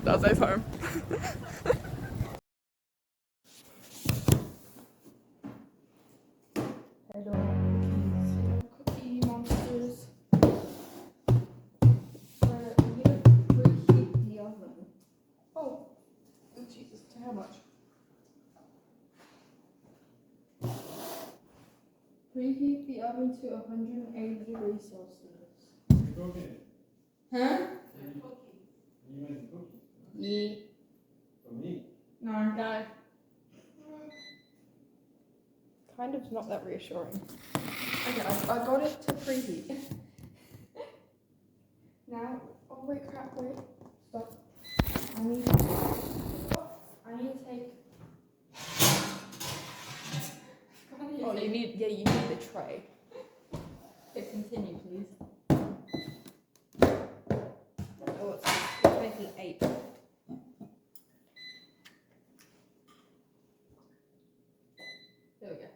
That's nice home. Hello, cookie monsters. You preheat the oven. Oh, Jesus, to how much? Preheat the oven to 180 degrees Celsius. Cookie. Huh? You making cookies? Yeah. For me? No. Kind of not that reassuring. Okay, I got it to preheat. Now, oh wait, crap, wait, stop. I need to take. Oh, you need the tray. Okay, continue, please. Oh, it's making 8. There we go.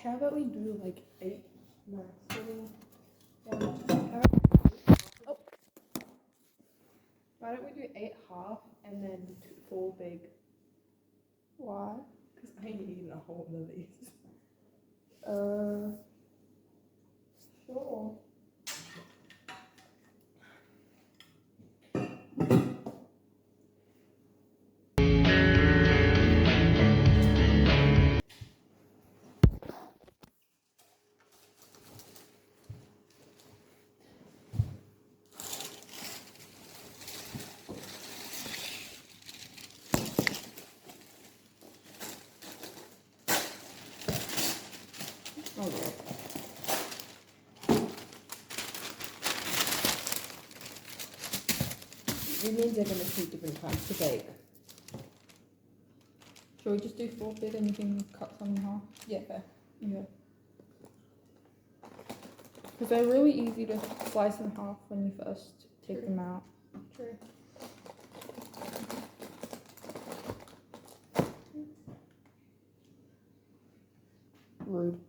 How about we do like 8? No, 7. Oh. Why don't we do 8 half and then 4 big? Why? Because I ain't eating a whole one of these. Sure. Oh yeah. It means they're going to take different times to bake. Shall we just do 4 big and you can cut some in half? Yeah, fair. Yeah. Because they're really easy to slice in half when you first take them out. True. Rude.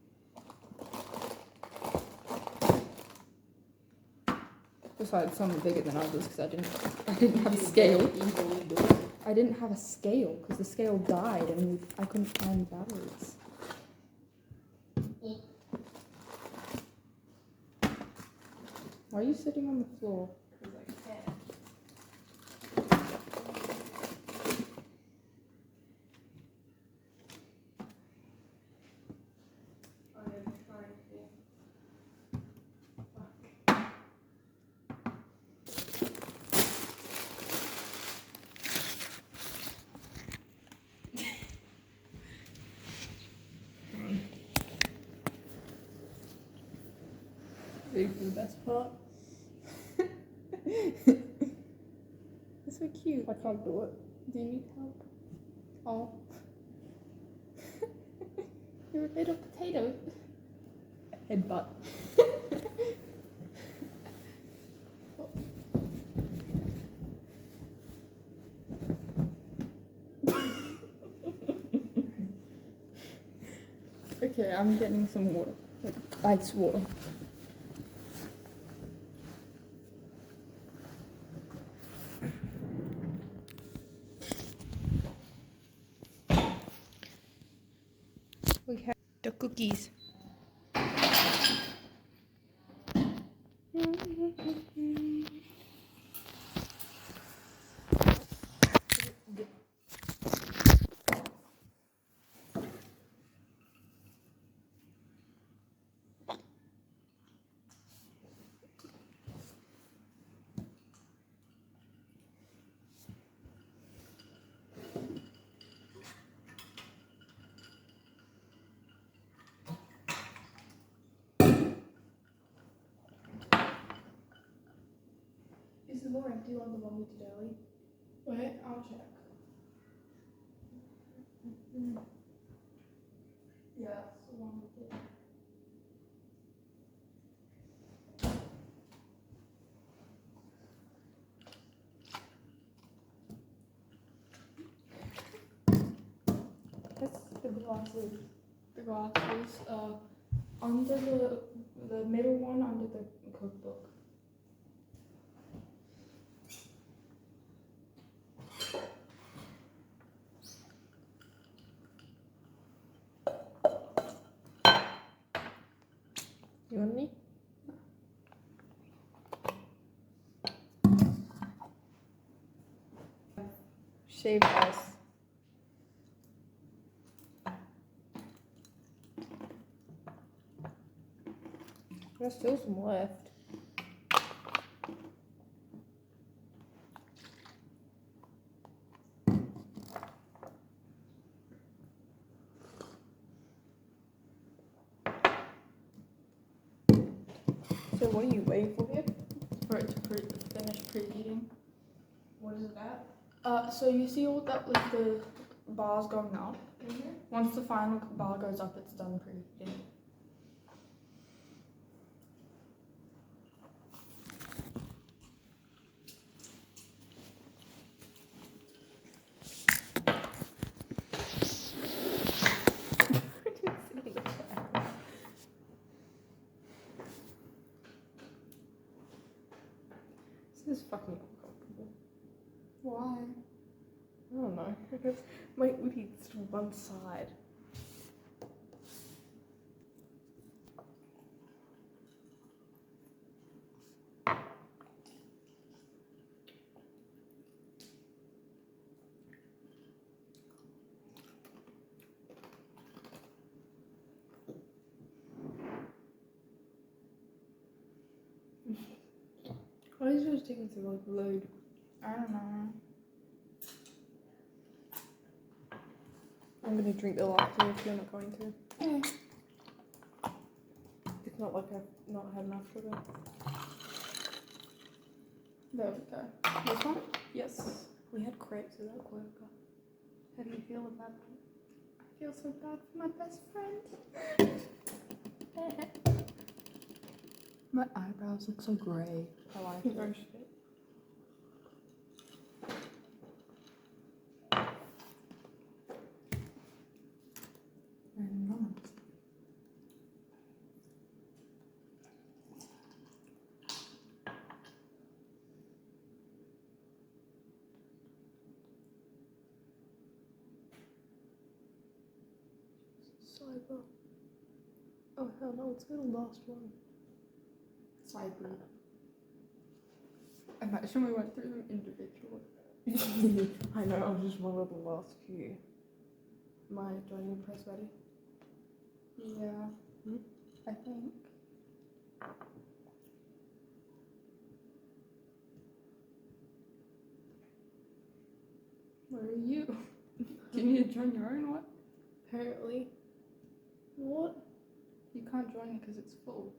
Besides, some are bigger than others because I didn't have a scale. I didn't have a scale because the scale died and I couldn't find batteries. Why are you sitting on the floor? Because I can. I am trying to. Ready for the best part? It's so cute. I can't do it. Do you need help? Oh. You're a little potato. Headbutt. Okay, I'm getting some water. Like ice water. We have the cookies. Is the more empty one the one we did early? Wait, I'll check. Yeah, that's the one we did. That's the glasses. The glasses are under the middle one under the cookbook. You want any? Shaved ice. There's still some left. So what are you waiting for here? For it to finish preheating. What is it at? So you see all that, like the bars going up? Once the final bar goes up, it's done preheating. This is fucking uncomfortable. Why? I don't know. My hoodie's to one side. Why is yours taking so long to load? I don't know. I'm gonna drink the latte if you're not going to. Yeah. It's not like I've not had enough sugar. There we go. This one? Yes. We had crepes without quokka. How do you feel about that? I feel so bad for my best friend. My eyebrows look so grey. I like it. Oh shit. And nuts. Cyber. Oh hell no, it's the last one. Cyber. Imagine we went through them individually. I know, I was just one of the last few. Do I need to press ready? Yeah. Hmm? I think. Where are you? Do you need to join your own one? Apparently. What? You can't join it because it's full.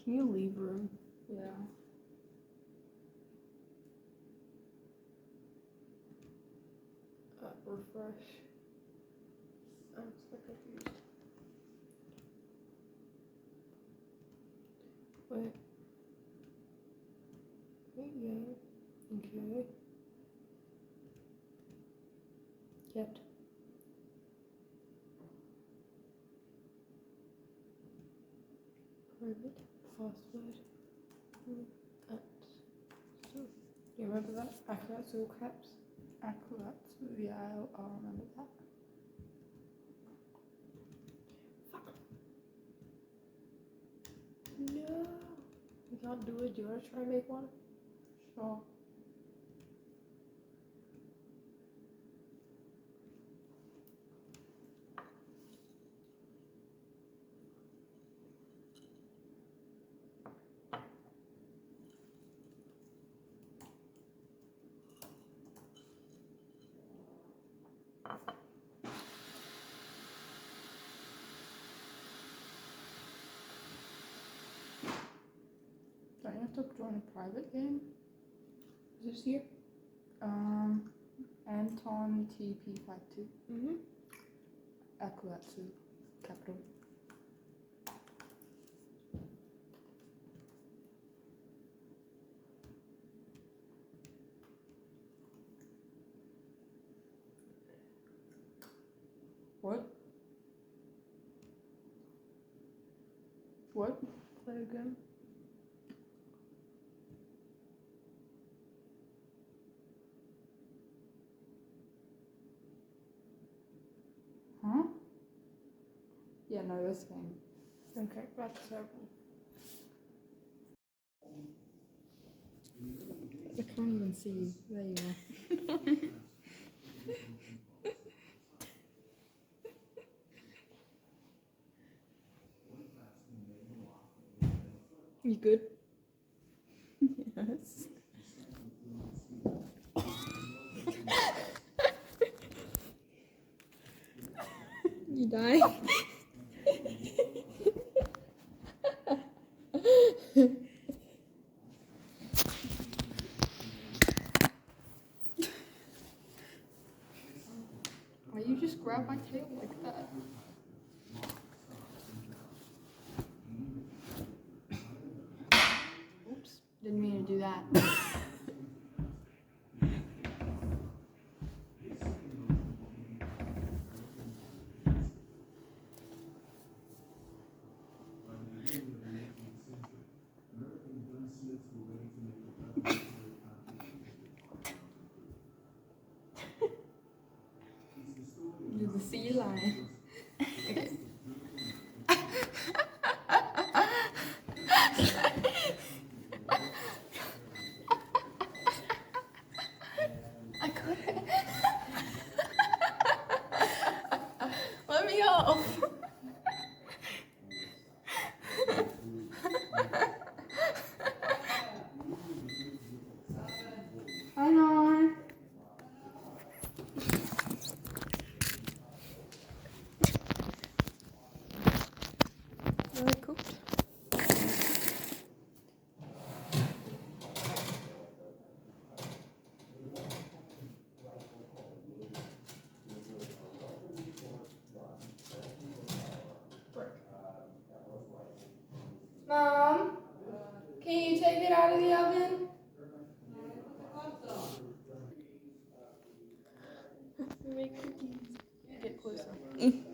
Can you leave room? Yeah. Refresh. I'm so confused. Wait. Yeah. Okay. Yet. Private password. So, do you remember that? Accurate all caps. Atsuaku. Yeah, I'll remember that. No. You can't do it. Do you want to try and make one? Sure. Don't you have to join a private game? Is this here? Anton TP52. Mm-hmm. Atsuaku. Capital. What? What? Play again. Yeah, no, this game. Okay, back to circle. I can't even see you. There you are. You good? Yes. You die? Why you just grab my tail like that? Oops, didn't mean to do that. You're the sea lion. Okay. I couldn't. Let me off. Hang on. Really cooked. Mom, can you take it out of the oven? Make cookies. Get closer.